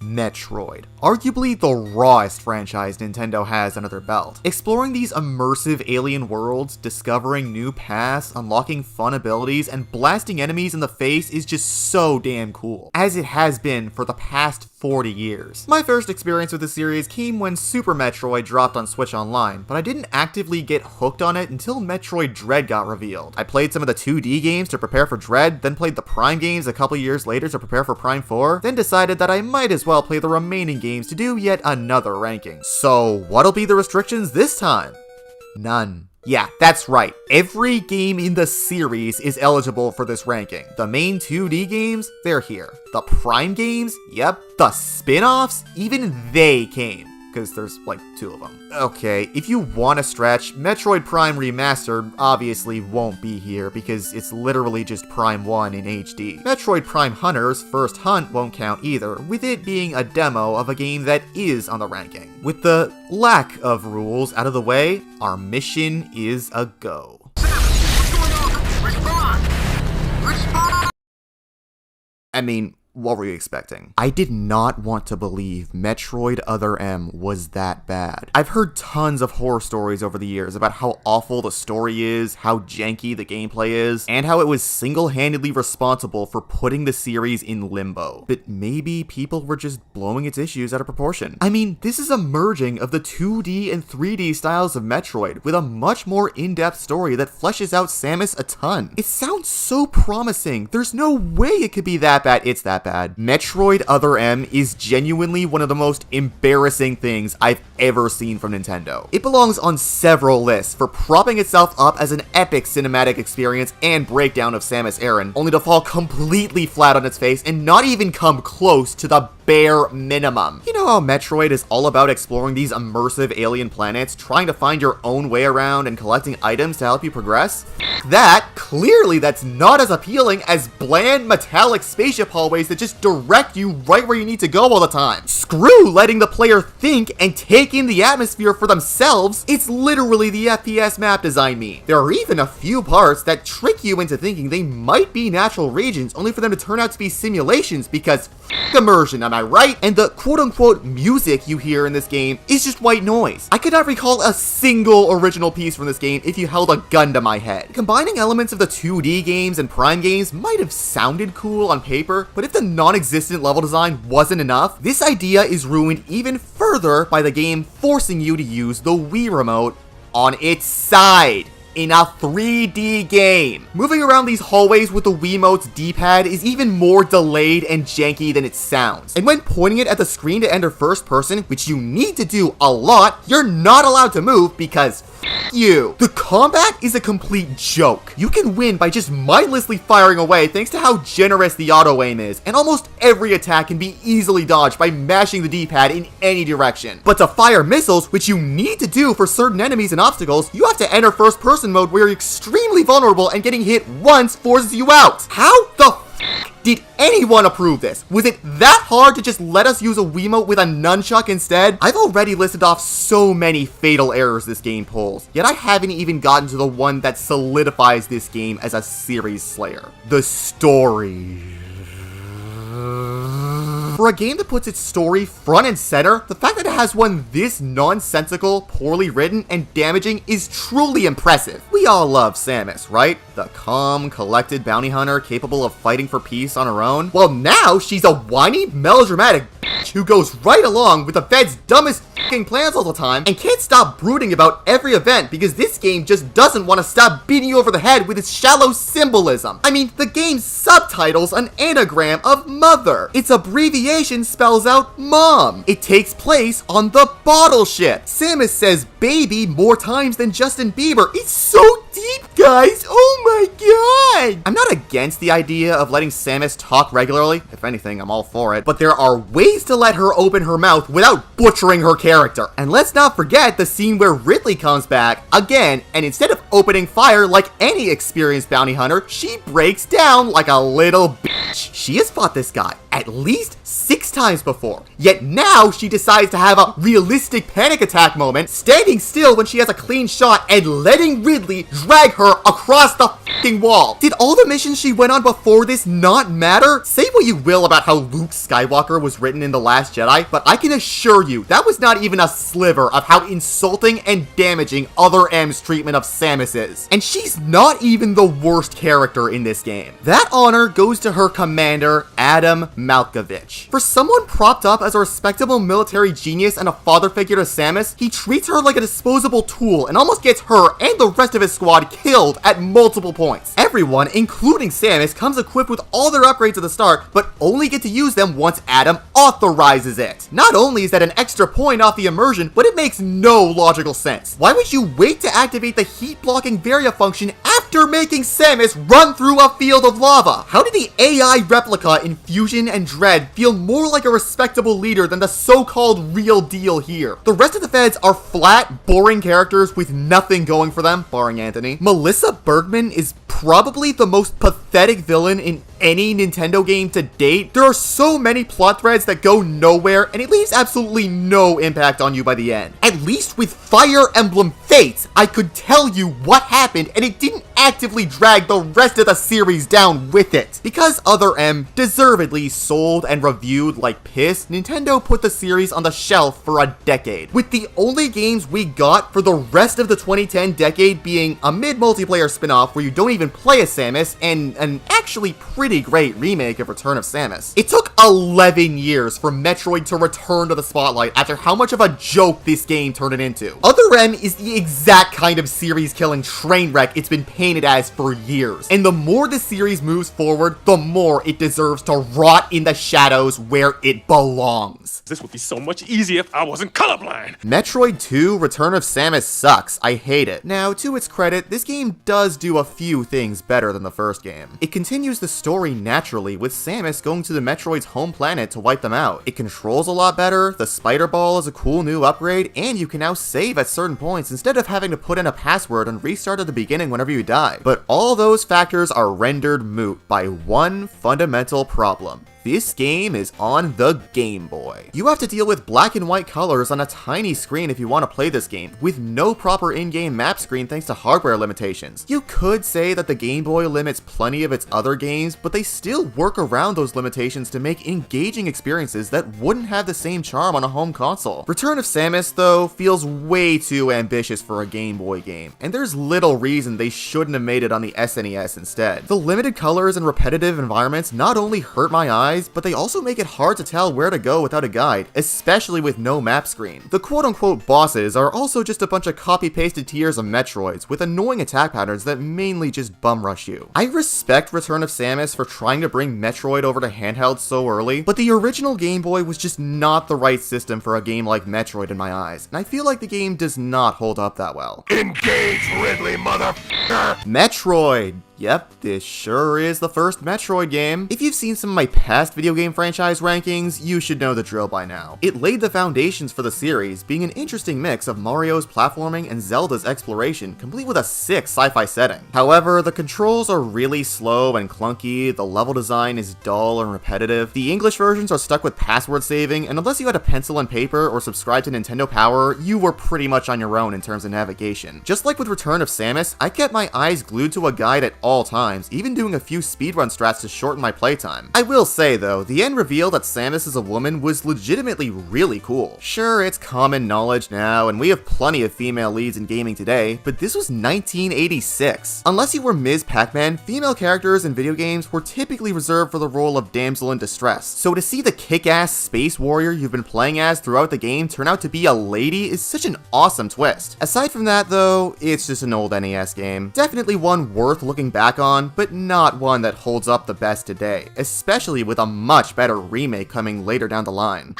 Metroid, arguably the rawest franchise Nintendo has under their belt. Exploring these immersive alien worlds, discovering new paths, unlocking fun abilities, and blasting enemies in the face is just so damn cool, as it has been for the past 40 years. My first experience with the series came when Super Metroid dropped on Switch Online, but I didn't actively get hooked on it until Metroid Dread got revealed. I played some of the 2D games to prepare for Dread, then played the Prime games a couple years later to prepare for Prime 4, then decided that I might as well play the remaining games to do yet another ranking. So what'll be the restrictions this time? None. Yeah, that's right. Every game in the series is eligible for this ranking. The main 2D games, they're here. The Prime games, yep. The spin-offs, even they came. Because there's like 2 of them. Okay, if you want to stretch, Metroid Prime Remastered obviously won't be here because it's literally just Prime 1 in HD. Metroid Prime Hunter's First Hunt won't count either, with it being a demo of a game that is on the ranking. With the lack of rules out of the way, our mission is a go. What's going on? Respond! Respond! I mean, what were you expecting? I did not want to believe Metroid Other M was that bad. I've heard tons of horror stories over the years about how awful the story is, how janky the gameplay is, and how it was single-handedly responsible for putting the series in limbo. But maybe people were just blowing its issues out of proportion. I mean, this is a merging of the 2D and 3D styles of Metroid with a much more in-depth story that fleshes out Samus a ton. It sounds so promising. There's no way it could be that bad. It's that bad. Metroid Other M is genuinely one of the most embarrassing things I've ever seen from Nintendo. It belongs on several lists for propping itself up as an epic cinematic experience and breakdown of Samus Aran, only to fall completely flat on its face and not even come close to the bare minimum. You know how Metroid is all about exploring these immersive alien planets, trying to find your own way around and collecting items to help you progress? Clearly that's not as appealing as bland metallic spaceship hallways that just direct you right where you need to go all the time. Screw letting the player think and take in the atmosphere for themselves. It's literally the FPS map design me. There are even a few parts that trick you into thinking they might be natural regions only for them to turn out to be simulations because immersion, am I right? And the quote-unquote music you hear in this game is just white noise. I could not recall a single original piece from this game if you held a gun to my head. Combining elements of the 2D games and Prime games might have sounded cool on paper, but if the non-existent level design wasn't enough, this idea is ruined even further by the game forcing you to use the Wii Remote on its side in a 3D game. Moving around these hallways with the Wiimote's D-pad is even more delayed and janky than it sounds. And when pointing it at the screen to enter first person, which you need to do a lot, you're not allowed to move because you. The combat is a complete joke. You can win by just mindlessly firing away thanks to how generous the auto aim is, and almost every attack can be easily dodged by mashing the D-pad in any direction. But to fire missiles, which you need to do for certain enemies and obstacles, you have to enter first person mode where you're extremely vulnerable and getting hit once forces you out. How the did anyone approve this? Was it that hard to just let us use a Wiimote with a nunchuck instead? I've already listed off so many fatal errors this game pulls, yet I haven't even gotten to the one that solidifies this game as a series slayer. The story. For a game that puts its story front and center, the fact that it has one this nonsensical, poorly written, and damaging is truly impressive. We all love Samus, right? The calm, collected bounty hunter capable of fighting for peace on her own. Well, now she's a whiny, melodramatic bitch who goes right along with the Fed's dumbest f***ing plans all the time and can't stop brooding about every event because this game just doesn't want to stop beating you over the head with its shallow symbolism. I mean, the game's subtitle's an anagram of mother. Its abbreviation spells out mom. It takes place on the bottle ship. Samus says baby more times than Justin Bieber. It's so deep, guys. Oh my god. I'm not against the idea of letting Samus talk regularly. If anything, I'm all for it. But there are ways to let her open her mouth without butchering her character. And let's not forget the scene where Ridley comes back again, and instead of opening fire like any experienced bounty hunter, she breaks down like a little bitch. She has fought this guy at least 6 6 times before. Yet now she decides to have a realistic panic attack moment, standing still when she has a clean shot and letting Ridley drag her across the f***ing wall. Did all the missions she went on before this not matter? Say what you will about how Luke Skywalker was written in The Last Jedi, but I can assure you that was not even a sliver of how insulting and damaging Other M's treatment of Samus is. And she's not even the worst character in this game. That honor goes to her commander, Adam Malkovich. For someone propped up as a respectable military genius and a father figure to Samus, he treats her like a disposable tool and almost gets her and the rest of his squad killed at multiple points. Everyone, including Samus, comes equipped with all their upgrades at the start, but only get to use them once Adam authorizes it. Not only is that an extra point off the immersion, but it makes no logical sense. Why would you wait to activate the heat blocking Varia function after making Samus run through a field of lava? How did the AI replica in Fusion and Dread feel more like a respectable leader than the so-called real deal here? The rest of the feds are flat, boring characters with nothing going for them, barring Anthony. Melissa Bergman is probably the most pathetic villain in any Nintendo game to date. There are so many plot threads that go nowhere, and it leaves absolutely no impact on you by the end. At least with Fire Emblem Fates, I could tell you what happened, and it didn't actively drag the rest of the series down with it. Because Other M deservedly sold and reviewed like piss, Nintendo put the series on the shelf for a decade, with the only games we got for the rest of the 2010 decade being a mid-multiplayer spin-off where you don't even play as Samus, and an actually pretty great remake of Return of Samus. It took 11 years for Metroid to return to the spotlight after how much of a joke this game turned it into. Other M is the exact kind of series-killing train wreck it's been painted as for years, and the more the series moves forward, the more it deserves to rot in the shadows where it belongs. This would be so much easier if I wasn't colorblind. Metroid 2 Return of Samus sucks. I hate it. Now, to its credit, this game does do a few things better than the first game. It continues the story naturally, with Samus going to the Metroid's home planet to wipe them out. It controls a lot better, the Spider Ball is a cool new upgrade, and you can now save at certain points instead of having to put in a password and restart at the beginning whenever you die. But all those factors are rendered moot by one fundamental problem. This game is on the Game Boy. You have to deal with black and white colors on a tiny screen if you want to play this game, with no proper in-game map screen thanks to hardware limitations. You could say that the Game Boy limits plenty of its other games, but they still work around those limitations to make engaging experiences that wouldn't have the same charm on a home console. Return of Samus, though, feels way too ambitious for a Game Boy game, and there's little reason they shouldn't have made it on the SNES instead. The limited colors and repetitive environments not only hurt my eyes, but they also make it hard to tell where to go without a guide, especially with no map screen. The quote-unquote bosses are also just a bunch of copy-pasted tiers of Metroids with annoying attack patterns that mainly just bum rush you. I respect Return of Samus for trying to bring Metroid over to handheld so early, but the original Game Boy was just not the right system for a game like Metroid in my eyes, and I feel like the game does not hold up that well. Engage, Ridley, motherfucker! Metroid! Yep, this sure is the first Metroid game. If you've seen some of my past video game franchise rankings, you should know the drill by now. It laid the foundations for the series, being an interesting mix of Mario's platforming and Zelda's exploration, complete with a sick sci-fi setting. However, the controls are really slow and clunky, the level design is dull and repetitive, the English versions are stuck with password saving, and unless you had a pencil and paper or subscribed to Nintendo Power, you were pretty much on your own in terms of navigation. Just like with Return of Samus, I kept my eyes glued to a guide at all times, even doing a few speedrun strats to shorten my playtime. I will say though, the end reveal that Samus is a woman was legitimately really cool. Sure, it's common knowledge now, and we have plenty of female leads in gaming today, but this was 1986. Unless you were Ms. Pac-Man, female characters in video games were typically reserved for the role of damsel in distress. So to see the kick-ass space warrior you've been playing as throughout the game turn out to be a lady is such an awesome twist. Aside from that though, it's just an old NES game. Definitely one worth looking back on, but not one that holds up the best today, especially with a much better remake coming later down the line.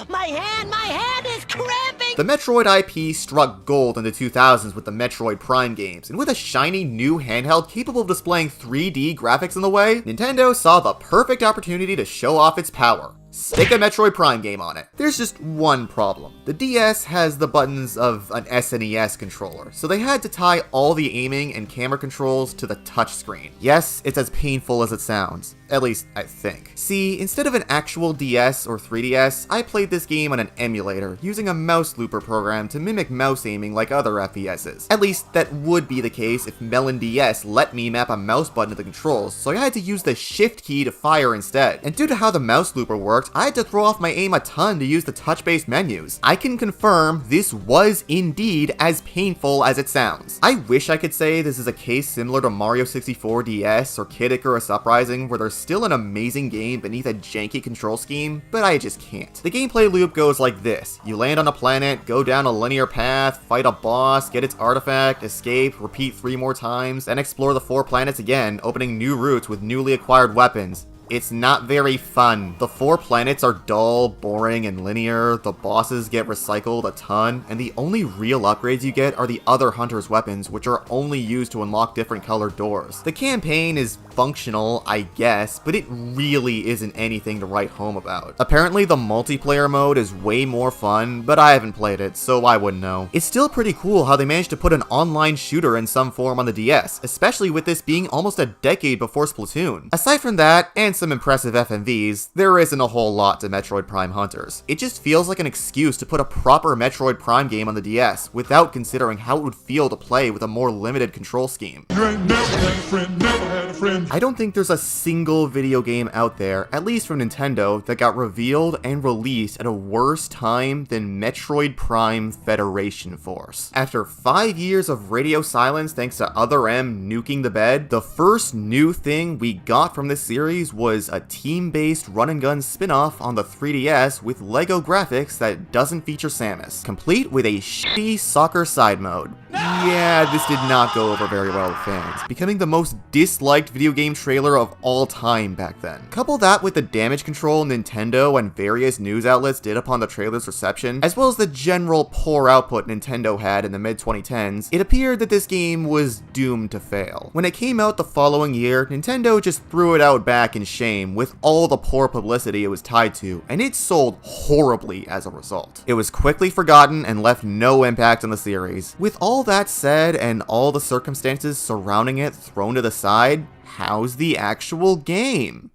My hand is cramping! The Metroid IP struck gold in the 2000s with the Metroid Prime games, and with a shiny new handheld capable of displaying 3D graphics in the way, Nintendo saw the perfect opportunity to show off its power. Stick a Metroid Prime game on it. There's just one problem. The DS has the buttons of an SNES controller, so they had to tie all the aiming and camera controls to the touchscreen. Yes, it's as painful as it sounds. At least, I think. See, instead of an actual DS or 3DS, I played this game on an emulator, using a mouse looper program to mimic mouse aiming like other FPSs. At least, that would be the case if Melon DS let me map a mouse button to the controls, so I had to use the shift key to fire instead. And due to how the mouse looper worked, I had to throw off my aim a ton to use the touch-based menus. I can confirm this was indeed as painful as it sounds. I wish I could say this is a case similar to Mario 64 DS or Kid Icarus Uprising, where there's still an amazing game beneath a janky control scheme, but I just can't. The gameplay loop goes like this. You land on a planet, go down a linear path, fight a boss, get its artifact, escape, repeat 3 more times, then explore the 4 planets again, opening new routes with newly acquired weapons. It's not very fun. The 4 planets are dull, boring, and linear, the bosses get recycled a ton, and the only real upgrades you get are the other hunter's weapons, which are only used to unlock different colored doors. The campaign is functional, I guess, but it really isn't anything to write home about. Apparently the multiplayer mode is way more fun, but I haven't played it, so I wouldn't know. It's still pretty cool how they managed to put an online shooter in some form on the DS, especially with this being almost a decade before Splatoon. Aside from that, and some impressive FMVs, there isn't a whole lot to Metroid Prime Hunters. It just feels like an excuse to put a proper Metroid Prime game on the DS, without considering how it would feel to play with a more limited control scheme. You ain't never had a friend, never had a friend. I don't think there's a single video game out there, at least from Nintendo, that got revealed and released at a worse time than Metroid Prime Federation Force. After 5 years of radio silence thanks to Other M nuking the bed, the first new thing we got from this series was a team-based run-and-gun spin-off on the 3DS with LEGO graphics that doesn't feature Samus, complete with a shitty soccer side mode. Yeah, this did not go over very well with fans, becoming the most disliked video game trailer of all time back then. Couple that with the damage control Nintendo and various news outlets did upon the trailer's reception, as well as the general poor output Nintendo had in the mid-2010s, it appeared that this game was doomed to fail. When it came out the following year, Nintendo just threw it out back in shame with all the poor publicity it was tied to, and it sold horribly as a result. It was quickly forgotten and left no impact on the series. With all that said, and all the circumstances surrounding it thrown to the side, how's the actual game?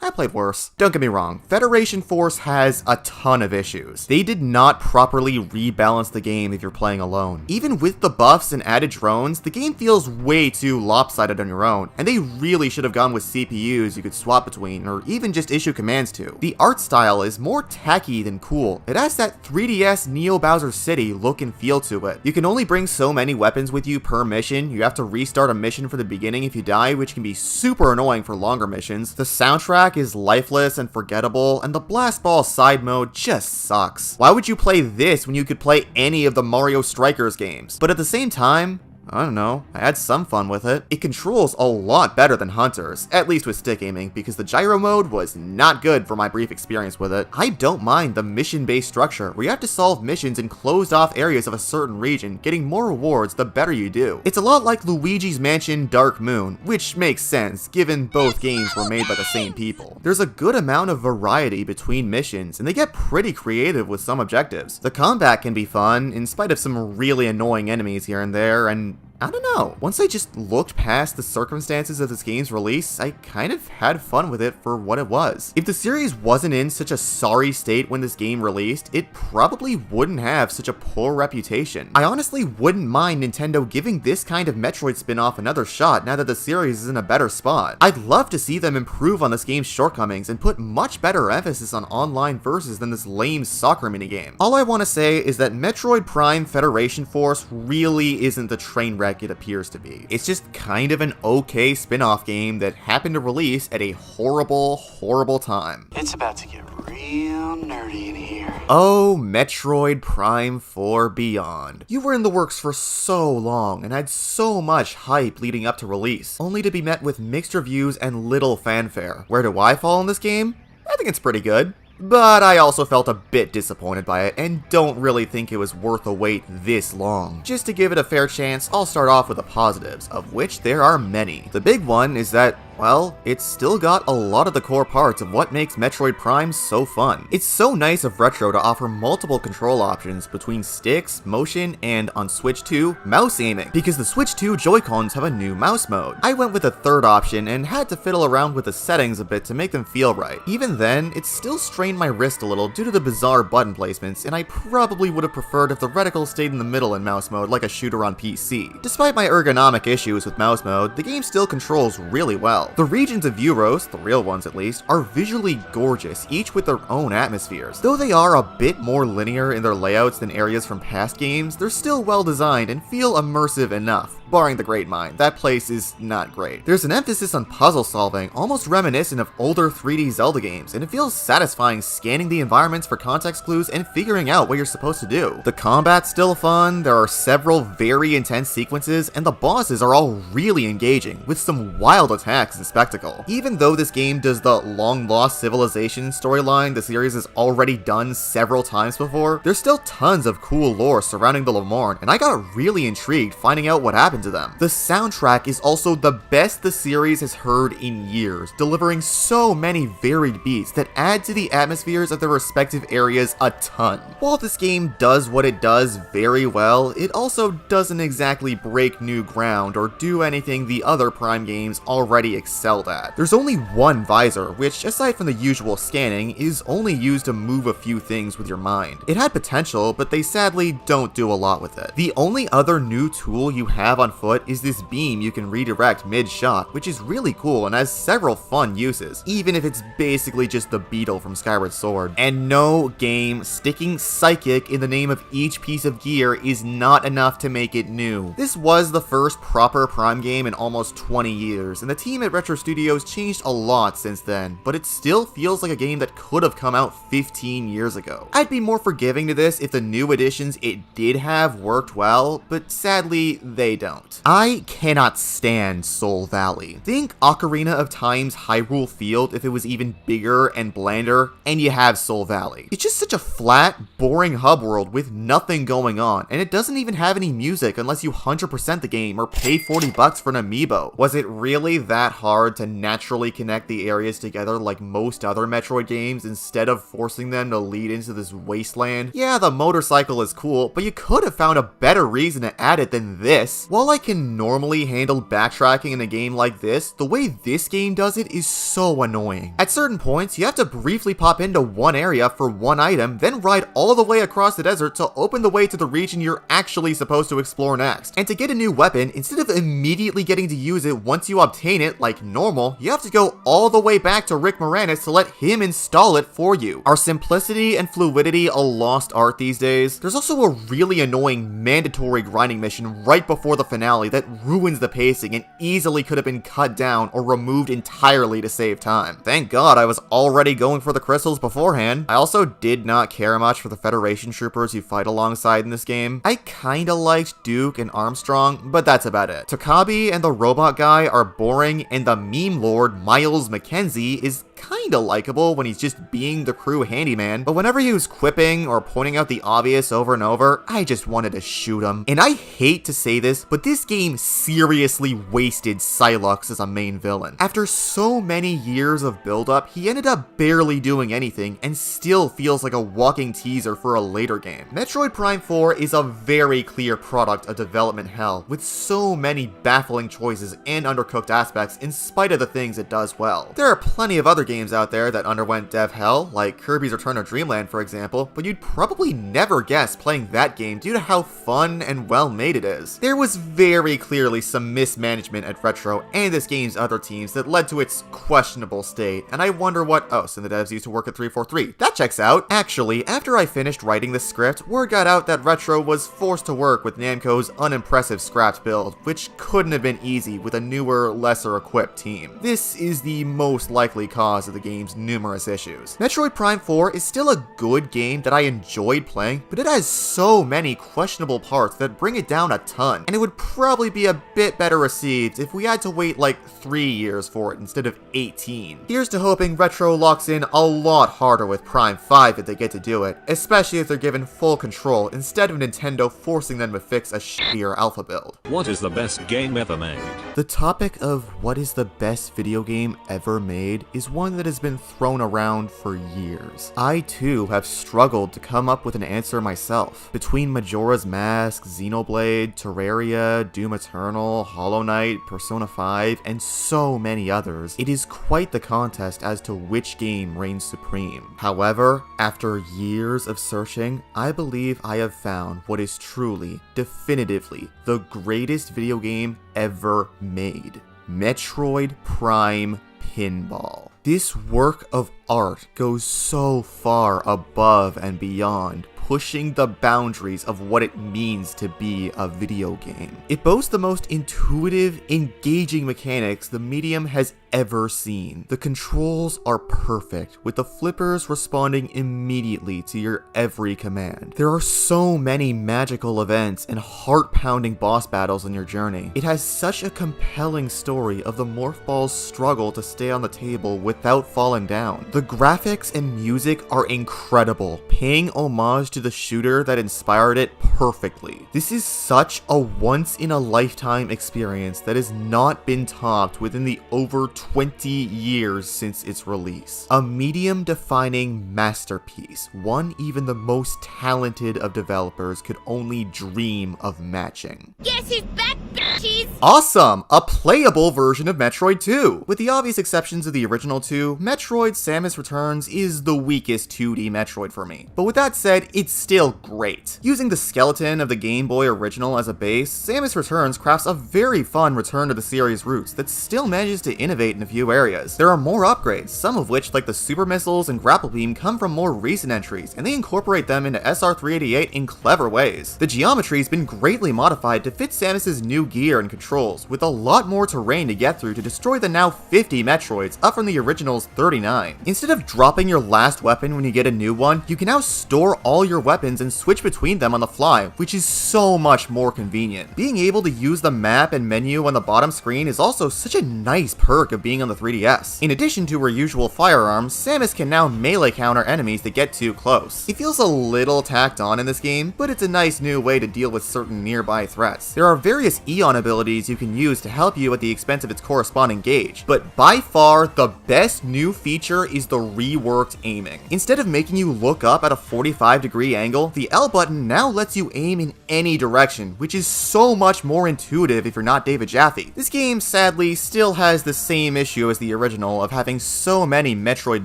I played worse. Don't get me wrong, Federation Force has a ton of issues. They did not properly rebalance the game if you're playing alone. Even with the buffs and added drones, the game feels way too lopsided on your own, and they really should have gone with CPUs you could swap between, or even just issue commands to. The art style is more tacky than cool. It has that 3DS Neo Bowser City look and feel to it. You can only bring so many weapons with you per mission, you have to restart a mission from the beginning if you die, which can be super annoying for longer missions. The soundtrack is lifeless and forgettable, and the Blast Ball side mode just sucks. Why would you play this when you could play any of the Mario Strikers games? But at the same time, I don't know, I had some fun with it. It controls a lot better than Hunters, at least with stick aiming, because the gyro mode was not good for my brief experience with it. I don't mind the mission-based structure, where you have to solve missions in closed-off areas of a certain region, getting more rewards the better you do. It's a lot like Luigi's Mansion Dark Moon, which makes sense, given both games were made by the same people. There's a good amount of variety between missions, and they get pretty creative with some objectives. The combat can be fun, in spite of some really annoying enemies here and there, and I don't know, once I just looked past the circumstances of this game's release, I kind of had fun with it for what it was. If the series wasn't in such a sorry state when this game released, it probably wouldn't have such a poor reputation. I honestly wouldn't mind Nintendo giving this kind of Metroid spin-off another shot now that the series is in a better spot. I'd love to see them improve on this game's shortcomings and put much better emphasis on online versus than this lame soccer minigame. All I want to say is that Metroid Prime Federation Force really isn't the train wreck it appears to be. It's just kind of an okay spin-off game that happened to release at a horrible, horrible time. It's about to get real nerdy in here. Oh, Metroid Prime 4 Beyond. You were in the works for so long and had so much hype leading up to release, only to be met with mixed reviews and little fanfare. Where do I fall in this game? I think it's pretty good. But I also felt a bit disappointed by it, and don't really think it was worth a wait this long. Just to give it a fair chance, I'll start off with the positives, of which there are many. The big one is that Well, it's still got a lot of the core parts of what makes Metroid Prime so fun. It's so nice of Retro to offer multiple control options between sticks, motion, and on Switch 2, mouse aiming, because the Switch 2 Joy-Cons have a new mouse mode. I went with a third option and had to fiddle around with the settings a bit to make them feel right. Even then, it still strained my wrist a little due to the bizarre button placements, and I probably would have preferred if the reticle stayed in the middle in mouse mode like a shooter on PC. Despite my ergonomic issues with mouse mode, the game still controls really well. The regions of Euros, the real ones at least, are visually gorgeous, each with their own atmospheres. Though they are a bit more linear in their layouts than areas from past games, they're still well designed and feel immersive enough. Barring the Great Mind, that place is not great. There's an emphasis on puzzle solving, almost reminiscent of older 3D Zelda games, and it feels satisfying scanning the environments for context clues and figuring out what you're supposed to do. The combat's still fun, there are several very intense sequences, and the bosses are all really engaging, with some wild attacks and spectacle. Even though this game does the long-lost civilization storyline the series has already done several times before, there's still tons of cool lore surrounding the Lemorne, and I got really intrigued finding out what happened to them. The soundtrack is also the best the series has heard in years, delivering so many varied beats that add to the atmospheres of their respective areas a ton. While this game does what it does very well, it also doesn't exactly break new ground or do anything the other Prime games already excelled at. There's only one visor, which, aside from the usual scanning, is only used to move a few things with your mind. It had potential, but they sadly don't do a lot with it. The only other new tool you have on foot is this beam you can redirect mid-shot, which is really cool and has several fun uses, even if it's basically just the beetle from Skyward Sword. And no game sticking Psychic in the name of each piece of gear is not enough to make it new. This was the first proper Prime game in almost 20 years, and the team at Retro Studios changed a lot since then, but it still feels like a game that could have come out 15 years ago. I'd be more forgiving to this if the new additions it did have worked well, but sadly, they don't. I cannot stand Soul Valley. Think Ocarina of Time's Hyrule Field if it was even bigger and blander, and you have Soul Valley. It's just such a flat, boring hub world with nothing going on, and it doesn't even have any music unless you 100% the game or pay $40 for an amiibo. Was it really that hard to naturally connect the areas together like most other Metroid games instead of forcing them to lead into this wasteland? Yeah, the motorcycle is cool, but you could have found a better reason to add it than this. While I can normally handle backtracking in a game like this, the way this game does it is so annoying. At certain points, you have to briefly pop into one area for one item, then ride all the way across the desert to open the way to the region you're actually supposed to explore next. And to get a new weapon, instead of immediately getting to use it once you obtain it like normal, you have to go all the way back to Rick Moranis to let him install it for you. Are simplicity and fluidity a lost art these days? There's also a really annoying mandatory grinding mission right before the finale that ruins the pacing and easily could have been cut down or removed entirely to save time. Thank God I was already going for the crystals beforehand. I also did not care much for the Federation troopers you fight alongside in this game. I kinda liked Duke and Armstrong, but that's about it. Takabi and the robot guy are boring, and the meme lord Miles McKenzie is kinda likable when he's just being the crew handyman, but whenever he was quipping or pointing out the obvious over and over, I just wanted to shoot him. And I hate to say this, but this game seriously wasted Psylux as a main villain. After so many years of build-up, he ended up barely doing anything and still feels like a walking teaser for a later game. Metroid Prime 4 is a very clear product of development hell, with so many baffling choices and undercooked aspects in spite of the things it does well. There are plenty of other games out there that underwent dev hell, like Kirby's Return to Dreamland for example, but you'd probably never guess playing that game due to how fun and well made it is. There was very clearly some mismanagement at Retro and this game's other teams that led to its questionable state, and I wonder what— oh, so the devs used to work at 343. That checks out! Actually, after I finished writing the script, word got out that Retro was forced to work with Namco's unimpressive scrapped build, which couldn't have been easy with a newer, lesser equipped team. This is the most likely cause cause of the game's numerous issues. Metroid Prime 4 is still a good game that I enjoyed playing, but it has so many questionable parts that bring it down a ton, and it would probably be a bit better received if we had to wait like 3 years for it instead of 18. Here's to hoping Retro locks in a lot harder with Prime 5 if they get to do it, especially if they're given full control instead of Nintendo forcing them to fix a shittier alpha build. What is the best game ever made? The topic of what is the best video game ever made is one that has been thrown around for years. I too have struggled to come up with an answer myself. Between Majora's Mask, Xenoblade, Terraria, Doom Eternal, Hollow Knight, Persona 5, and so many others, it is quite the contest as to which game reigns supreme. However, after years of searching, I believe I have found what is truly, definitively, the greatest video game ever made. Metroid Prime Pinball. This work of art goes so far above and beyond, pushing the boundaries of what it means to be a video game. It boasts the most intuitive, engaging mechanics the medium has ever seen. The controls are perfect, with the flippers responding immediately to your every command. There are so many magical events and heart-pounding boss battles on your journey. It has such a compelling story of the Morph Ball's struggle to stay on the table without falling down. The graphics and music are incredible, paying homage to the shooter that inspired it perfectly. This is such a once-in-a-lifetime experience that has not been topped within the over 20 years since its release. A medium-defining masterpiece, one even the most talented of developers could only dream of matching. Guess who's back, bitches? Awesome! A playable version of Metroid 2! With the obvious exceptions of the original two, Metroid Samus Returns is the weakest 2D Metroid for me. But with that said, it's still great. Using the skeleton of the Game Boy original as a base, Samus Returns crafts a very fun return to the series' roots that still manages to innovate in a few areas. There are more upgrades, some of which, like the Super Missiles and Grapple Beam, come from more recent entries, and they incorporate them into SR388 in clever ways. The geometry's been greatly modified to fit Samus's new gear and controls, with a lot more terrain to get through to destroy the now 50 Metroids, up from the original's 39. Instead of dropping your last weapon when you get a new one, you can now store all your weapons and switch between them on the fly, which is so much more convenient. Being able to use the map and menu on the bottom screen is also such a nice perk of being on the 3DS. In addition to her usual firearms, Samus can now melee counter enemies that get too close. It feels a little tacked on in this game, but it's a nice new way to deal with certain nearby threats. There are various Eon abilities you can use to help you at the expense of its corresponding gauge, but by far the best new feature is the reworked aiming. Instead of making you look up at a 45-degree angle, the L button now lets you aim in any direction, which is so much more intuitive if you're not David Jaffe. This game, sadly, still has the same issue as the original of having so many Metroid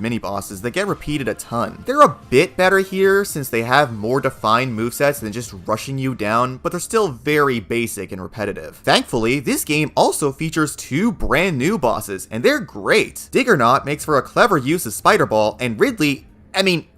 mini-bosses that get repeated a ton. They're a bit better here since they have more defined movesets than just rushing you down, but they're still very basic and repetitive. Thankfully, this game also features 2 brand new bosses, and they're great. Diggernaut makes for a clever use of Spider Ball, and Ridley,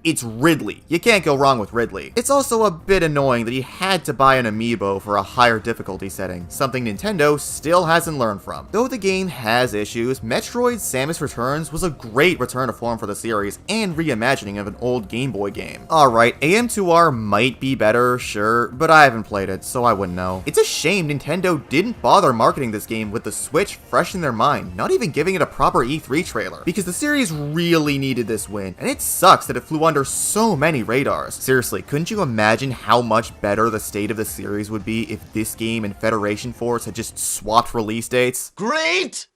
it's Ridley. You can't go wrong with Ridley. It's also a bit annoying that he had to buy an amiibo for a higher difficulty setting, something Nintendo still hasn't learned from. Though the game has issues, Metroid Samus Returns was a great return to form for the series and reimagining of an old Game Boy game. Alright, AM2R might be better, sure, but I haven't played it, so I wouldn't know. It's a shame Nintendo didn't bother marketing this game with the Switch fresh in their mind, not even giving it a proper E3 trailer, because the series really needed this win, and it sucks that it flew under so many radars. Seriously, couldn't you imagine how much better the state of the series would be if this game and Federation Force had just swapped release dates? Great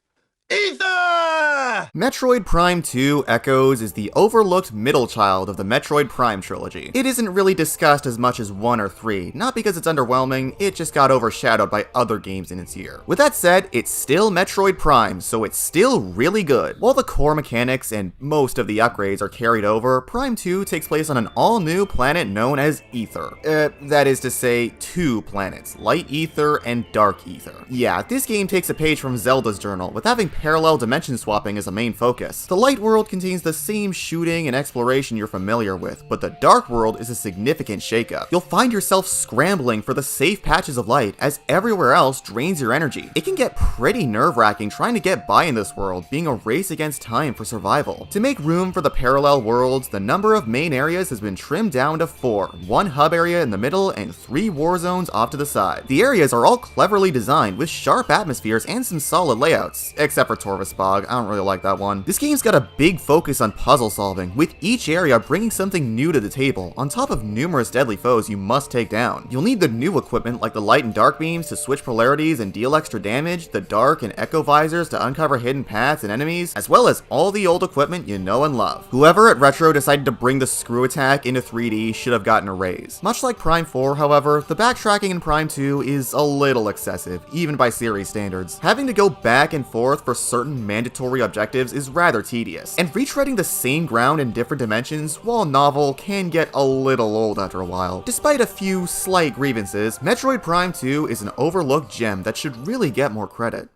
Ether! Metroid Prime 2 Echoes is the overlooked middle child of the Metroid Prime trilogy. It isn't really discussed as much as 1 or 3, not because it's underwhelming, it just got overshadowed by other games in its year. With that said, it's still Metroid Prime, so it's still really good. While the core mechanics and most of the upgrades are carried over, Prime 2 takes place on an all-new planet known as Ether. That is to say, 2 planets, Light Ether and Dark Ether. Yeah, this game takes a page from Zelda's journal, with having parallel dimension swapping as a main focus. The light world contains the same shooting and exploration you're familiar with, but the dark world is a significant shakeup. You'll find yourself scrambling for the safe patches of light as everywhere else drains your energy. It can get pretty nerve-wracking trying to get by in this world, being a race against time for survival. To make room for the parallel worlds, the number of main areas has been trimmed down to 4, 1 hub area in the middle and 3 war zones off to the side. The areas are all cleverly designed with sharp atmospheres and some solid layouts, except for Torvus Bog. I don't really like that one. This game's got a big focus on puzzle solving, with each area bringing something new to the table, on top of numerous deadly foes you must take down. You'll need the new equipment like the light and dark beams to switch polarities and deal extra damage, the dark and echo visors to uncover hidden paths and enemies, as well as all the old equipment you know and love. Whoever at Retro decided to bring the screw attack into 3D should have gotten a raise. Much like Prime 4, however, the backtracking in Prime 2 is a little excessive, even by series standards. Having to go back and forth for certain mandatory objectives is rather tedious, and retreading the same ground in different dimensions, while novel, can get a little old after a while. Despite a few slight grievances, Metroid Prime 2 is an overlooked gem that should really get more credit.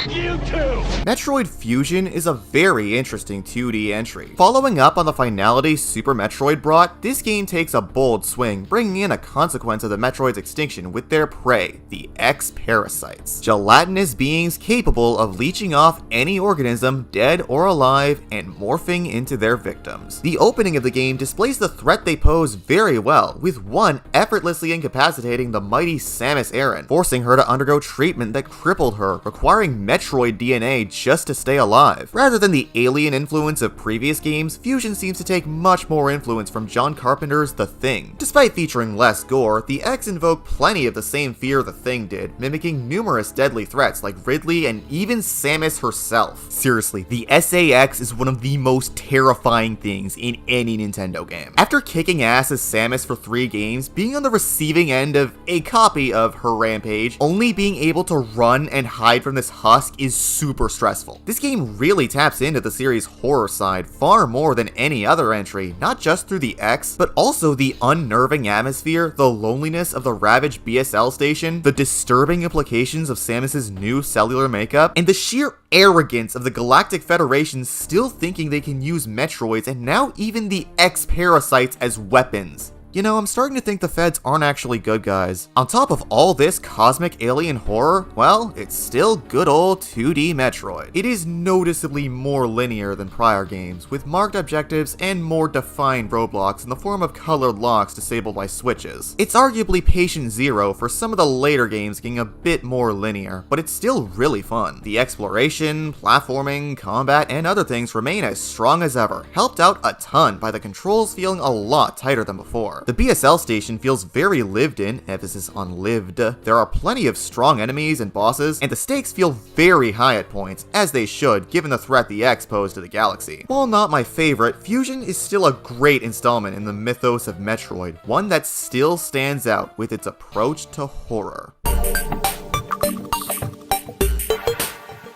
You too! Metroid Fusion is a very interesting 2D entry. Following up on the finality Super Metroid brought, this game takes a bold swing, bringing in a consequence of the Metroid's extinction with their prey, the X-Parasites. Gelatinous beings capable of leeching off any organism, dead or alive, and morphing into their victims. The opening of the game displays the threat they pose very well, with one effortlessly incapacitating the mighty Samus Aran, forcing her to undergo treatment that crippled her, requiring Metroid DNA just to stay alive. Rather than the alien influence of previous games, Fusion seems to take much more influence from John Carpenter's The Thing. Despite featuring less gore, the X invoke plenty of the same fear The Thing did, mimicking numerous deadly threats like Ridley and even Samus herself. Seriously, the SAX is one of the most terrifying things in any Nintendo game. After kicking ass as Samus for 3 games, being on the receiving end of a copy of her rampage, only being able to run and hide from this husk is super stressful. This game really taps into the series' horror side far more than any other entry, not just through the X, but also the unnerving atmosphere, the loneliness of the ravaged BSL station, the disturbing implications of Samus's new cellular makeup, and the sheer arrogance of the Galactic Federation still thinking they can use Metroids and now even the X-Parasites as weapons. You know, I'm starting to think the feds aren't actually good guys. On top of all this cosmic alien horror, well, it's still good old 2D Metroid. It is noticeably more linear than prior games, with marked objectives and more defined roadblocks in the form of colored locks disabled by switches. It's arguably patient zero for some of the later games getting a bit more linear, but it's still really fun. The exploration, platforming, combat, and other things remain as strong as ever, helped out a ton by the controls feeling a lot tighter than before. The BSL station feels very lived in, emphasis on lived. There are plenty of strong enemies and bosses, and the stakes feel very high at points, as they should given the threat the X pose to the galaxy. While not my favorite, Fusion is still a great installment in the mythos of Metroid, one that still stands out with its approach to horror.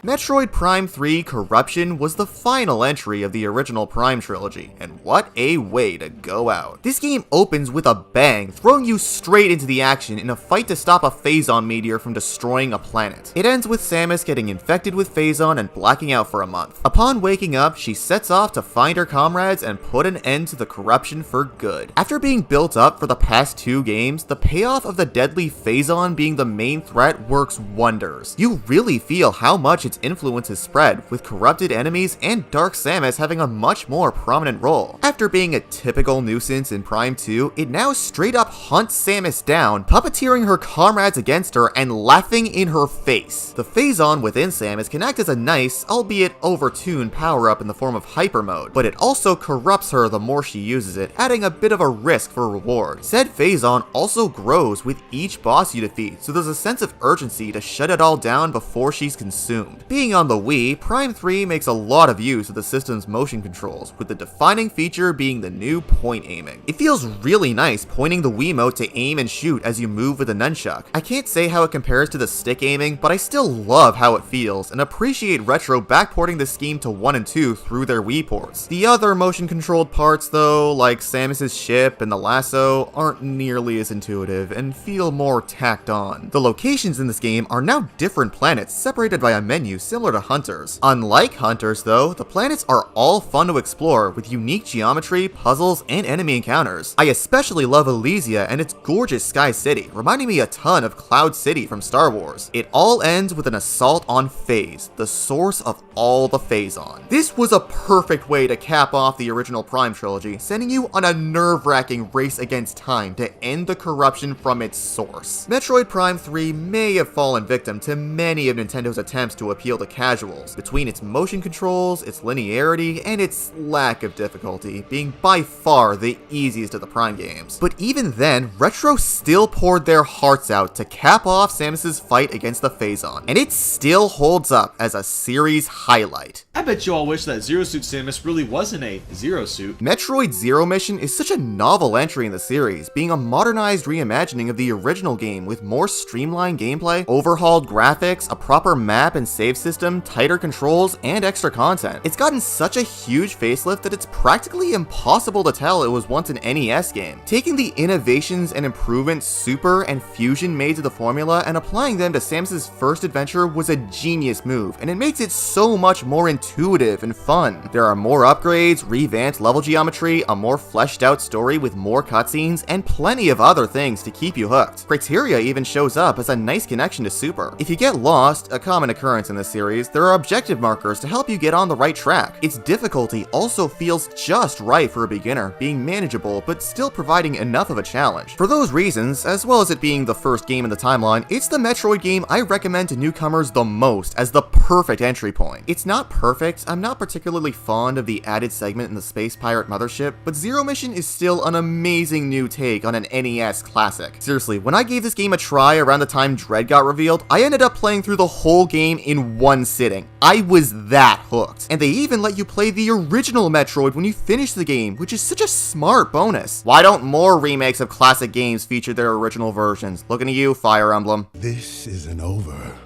Metroid Prime 3 Corruption was the final entry of the original Prime trilogy, and what a way to go out. This game opens with a bang, throwing you straight into the action in a fight to stop a Phazon meteor from destroying a planet. It ends with Samus getting infected with Phazon and blacking out for a month. Upon waking up, she sets off to find her comrades and put an end to the corruption for good. After being built up for the past 2 games, the payoff of the deadly Phazon being the main threat works wonders. You really feel how much its influence has spread, with corrupted enemies and Dark Samus having a much more prominent role. After being a typical nuisance in Prime 2, it now straight up hunts Samus down, puppeteering her comrades against her and laughing in her face. The Phazon within Samus can act as a nice, albeit overtuned power-up in the form of Hyper Mode, but it also corrupts her the more she uses it, adding a bit of a risk for reward. Said Phazon also grows with each boss you defeat, so there's a sense of urgency to shut it all down before she's consumed. Being on the Wii, Prime 3 makes a lot of use of the system's motion controls, with the defining feature being the new point aiming. It feels really nice pointing the Wiimote to aim and shoot as you move with a nunchuck. I can't say how it compares to the stick aiming, but I still love how it feels, and appreciate Retro backporting the scheme to 1 and 2 through their Wii ports. The other motion controlled parts though, like Samus's ship and the lasso, aren't nearly as intuitive and feel more tacked on. The locations in this game are now different planets separated by a menu you similar to Hunters. Unlike Hunters though, the planets are all fun to explore with unique geometry, puzzles, and enemy encounters. I especially love Elysia and its gorgeous Sky City, reminding me a ton of Cloud City from Star Wars. It all ends with an assault on Phase, the source of all the Phazon. This was a perfect way to cap off the original Prime trilogy, sending you on a nerve-wracking race against time to end the corruption from its source. Metroid Prime 3 may have fallen victim to many of Nintendo's attempts to appeal to casuals, between its motion controls, its linearity, and its lack of difficulty, being by far the easiest of the Prime games. But even then, Retro still poured their hearts out to cap off Samus's fight against the Phazon, and it still holds up as a series highlight. I bet you all wish that Zero Suit Samus really wasn't a Zero Suit. Metroid Zero Mission is such a novel entry in the series, being a modernized reimagining of the original game with more streamlined gameplay, overhauled graphics, a proper map and save system, tighter controls, and extra content. It's gotten such a huge facelift that it's practically impossible to tell it was once an NES game. Taking the innovations and improvements Super and Fusion made to the formula and applying them to Samus's first adventure was a genius move, and it makes it so much more intuitive and fun. There are more upgrades, revamped level geometry, a more fleshed out story with more cutscenes, and plenty of other things to keep you hooked. Criteria even shows up as a nice connection to Super. If you get lost, a common occurrence in this series, there are objective markers to help you get on the right track. Its difficulty also feels just right for a beginner, being manageable but still providing enough of a challenge. For those reasons, as well as it being the first game in the timeline, it's the Metroid game I recommend to newcomers the most as the perfect entry point. It's not perfect, I'm not particularly fond of the added segment in the Space Pirate Mothership, but Zero Mission is still an amazing new take on an NES classic. Seriously, when I gave this game a try around the time Dread got revealed, I ended up playing through the whole game in one sitting. I was that hooked. And they even let you play the original Metroid when you finish the game, which is such a smart bonus. Why don't more remakes of classic games feature their original versions? Looking at you, Fire Emblem. This isn't over,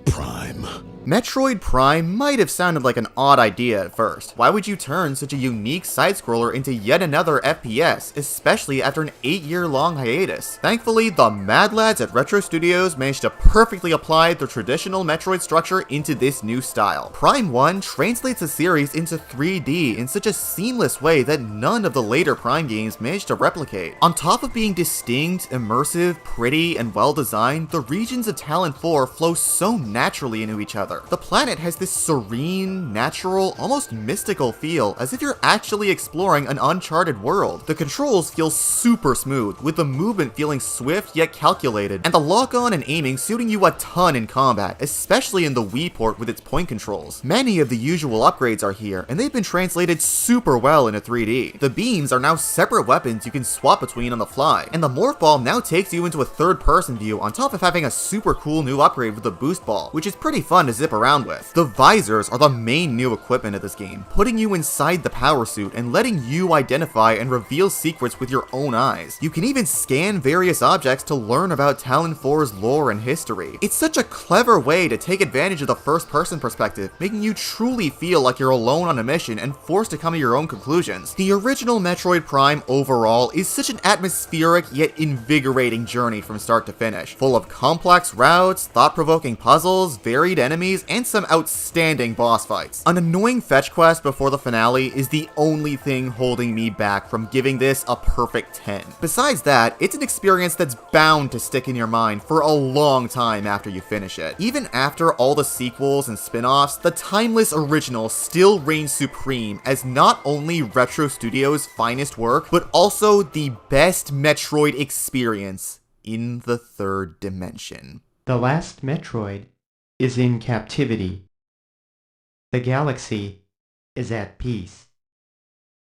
Prime. Metroid Prime might have sounded like an odd idea at first. Why would you turn such a unique side-scroller into yet another FPS, especially after an 8-year-long hiatus? Thankfully, the mad lads at Retro Studios managed to perfectly apply the traditional Metroid structure into this new style. Prime 1 translates the series into 3D in such a seamless way that none of the later Prime games managed to replicate. On top of being distinct, immersive, pretty, and well-designed, the regions of Talon 4 flow so naturally into each other. The planet has this serene, natural, almost mystical feel, as if you're actually exploring an uncharted world. The controls feel super smooth, with the movement feeling swift yet calculated, and the lock-on and aiming suiting you a ton in combat, especially in the Wii port with its point controls. Many of the usual upgrades are here, and they've been translated super well into 3D. The beams are now separate weapons you can swap between on the fly, and the Morph Ball now takes you into a third-person view on top of having a super cool new upgrade with the Boost Ball, which is pretty fun to zip around with. The visors are the main new equipment of this game, putting you inside the power suit and letting you identify and reveal secrets with your own eyes. You can even scan various objects to learn about Talon 4's lore and history. It's such a clever way to take advantage of the first-person perspective, making you truly feel like you're alone on a mission and forced to come to your own conclusions. The original Metroid Prime overall is such an atmospheric yet invigorating journey from start to finish, full of complex routes, thought-provoking puzzles, varied enemies, and some outstanding boss fights. An annoying fetch quest before the finale is the only thing holding me back from giving this a perfect 10. Besides that, it's an experience that's bound to stick in your mind for a long time after you finish it. Even after all the sequels and spin-offs, the timeless original still reigns supreme as not only Retro Studios' finest work, but also the best Metroid experience in the third dimension. The last Metroid is in captivity. The galaxy is at peace.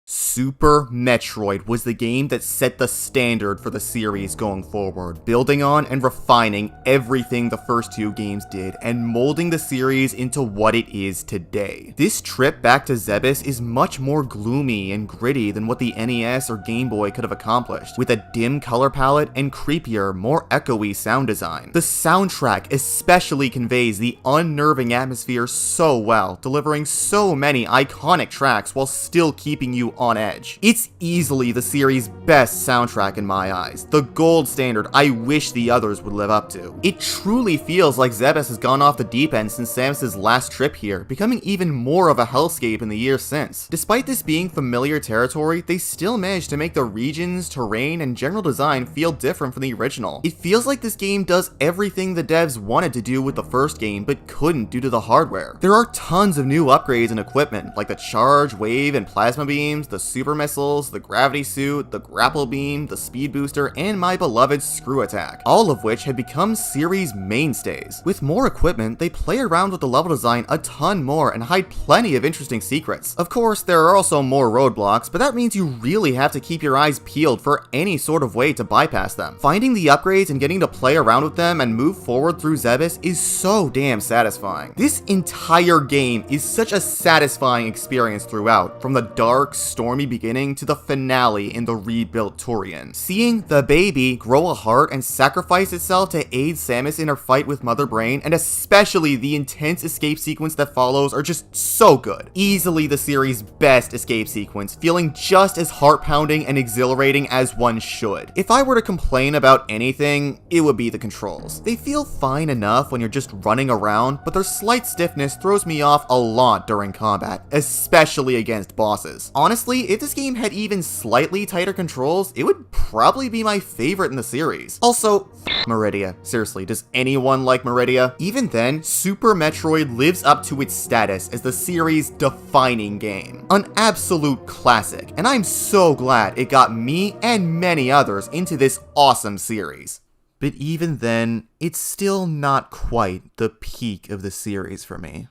Super Metroid was the game that set the standard for the series going forward, building on and refining everything the first two games did, and molding the series into what it is today. This trip back to Zebes is much more gloomy and gritty than what the NES or Game Boy could have accomplished, with a dim color palette and creepier, more echoey sound design. The soundtrack especially conveys the unnerving atmosphere so well, delivering so many iconic tracks while still keeping you on edge. It's easily the series' best soundtrack in my eyes, the gold standard I wish the others would live up to. It truly feels like Zebes has gone off the deep end since Samus's last trip here, becoming even more of a hellscape in the years since. Despite this being familiar territory, they still managed to make the regions, terrain, and general design feel different from the original. It feels like this game does everything the devs wanted to do with the first game, but couldn't due to the hardware. There are tons of new upgrades and equipment, like the charge, wave, and plasma beams, the super missiles, the gravity suit, the grapple beam, the speed booster, and my beloved screw attack, all of which have become series mainstays. With more equipment, they play around with the level design a ton more and hide plenty of interesting secrets. Of course, there are also more roadblocks, but that means you really have to keep your eyes peeled for any sort of way to bypass them. Finding the upgrades and getting to play around with them and move forward through Zebes is so damn satisfying. This entire game is such a satisfying experience throughout, from the dark, stormy beginning to the finale in the rebuilt Turian. Seeing the baby grow a heart and sacrifice itself to aid Samus in her fight with Mother Brain, and especially the intense escape sequence that follows, are just so good. Easily the series' best escape sequence, feeling just as heart-pounding and exhilarating as one should. If I were to complain about anything, it would be the controls. They feel fine enough when you're just running around, but their slight stiffness throws me off a lot during combat, especially against bosses. Honestly, if this game had even slightly tighter controls, it would probably be my favorite in the series. Also, Meridia. Seriously, does anyone like Meridia? Even then, Super Metroid lives up to its status as the series' defining game. An absolute classic, and I'm so glad it got me and many others into this awesome series. But even then, it's still not quite the peak of the series for me.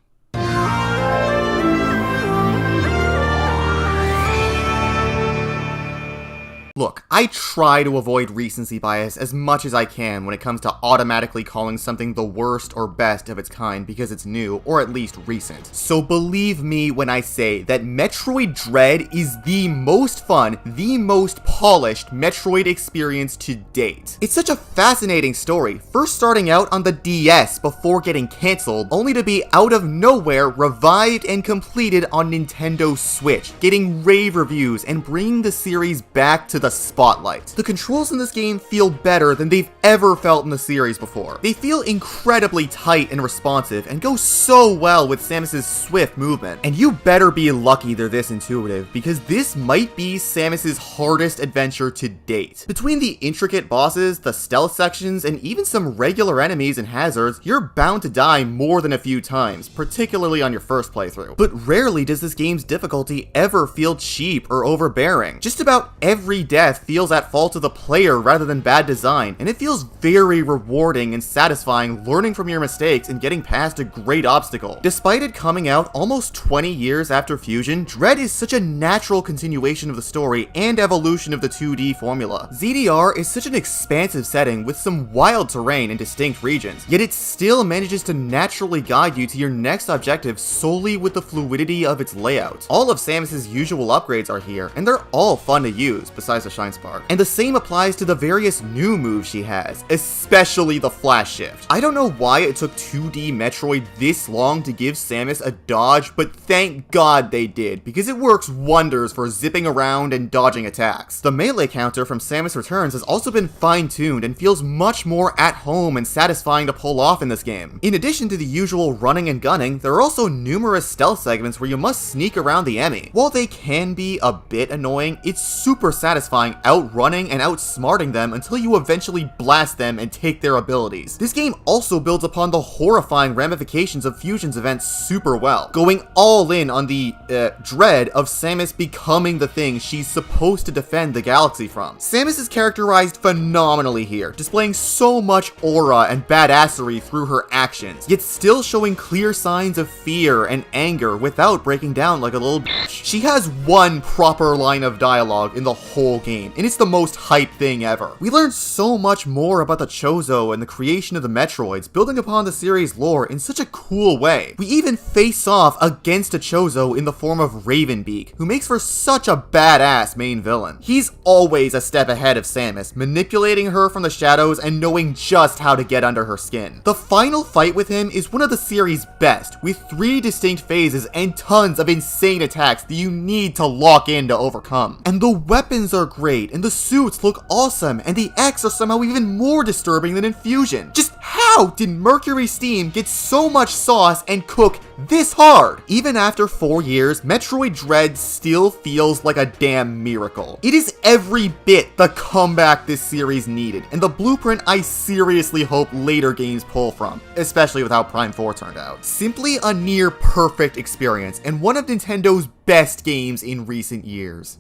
Look, I try to avoid recency bias as much as I can when it comes to automatically calling something the worst or best of its kind because it's new, or at least recent. So believe me when I say that Metroid Dread is the most fun, the most polished Metroid experience to date. It's such a fascinating story, first starting out on the DS before getting cancelled, only to be out of nowhere revived and completed on Nintendo Switch, getting rave reviews and bringing the series back to the spotlight. The controls in this game feel better than they've ever felt in the series before. They feel incredibly tight and responsive and go so well with Samus's swift movement. And you better be lucky they're this intuitive, because this might be Samus's hardest adventure to date. Between the intricate bosses, the stealth sections, and even some regular enemies and hazards, you're bound to die more than a few times, particularly on your first playthrough. But rarely does this game's difficulty ever feel cheap or overbearing. Just about every death feels at fault of the player rather than bad design, and it feels very rewarding and satisfying learning from your mistakes and getting past a great obstacle. Despite it coming out almost 20 years after Fusion, Dread is such a natural continuation of the story and evolution of the 2D formula. ZDR is such an expansive setting with some wild terrain and distinct regions, yet it still manages to naturally guide you to your next objective solely with the fluidity of its layout. All of Samus's usual upgrades are here, and they're all fun to use, besides the Shine Spark. And the same applies to the various new moves she has, especially the Flash Shift. I don't know why it took 2D Metroid this long to give Samus a dodge, but thank God they did, because it works wonders for zipping around and dodging attacks. The melee counter from Samus Returns has also been fine-tuned and feels much more at home and satisfying to pull off in this game. In addition to the usual running and gunning, there are also numerous stealth segments where you must sneak around the enemy. While they can be a bit annoying, it's super satisfying outrunning and outsmarting them until you eventually blast them and take their abilities. This game also builds upon the horrifying ramifications of Fusion's events super well, going all in on the dread of Samus becoming the thing she's supposed to defend the galaxy from. Samus is characterized phenomenally here, displaying so much aura and badassery through her actions, yet still showing clear signs of fear and anger without breaking down like a little bitch. She has one proper line of dialogue in the whole game, and it's the most hyped thing ever. We learned so much more about the Chozo and the creation of the Metroids, building upon the series lore in such a cool way. We even face off against a Chozo in the form of Ravenbeak, who makes for such a badass main villain. He's always a step ahead of Samus, manipulating her from the shadows and knowing just how to get under her skin. The final fight with him is one of the series' best, with 3 distinct phases and tons of insane attacks that you need to lock in to overcome. And the weapons are great, and the suits look awesome, and the X are somehow even more disturbing than in Fusion. Just how did Mercury Steam get so much sauce and cook this hard? Even after 4 years, Metroid Dread still feels like a damn miracle. It is every bit the comeback this series needed, and the blueprint I seriously hope later games pull from, especially with how Prime 4 turned out. Simply a near perfect experience, and one of Nintendo's best games in recent years.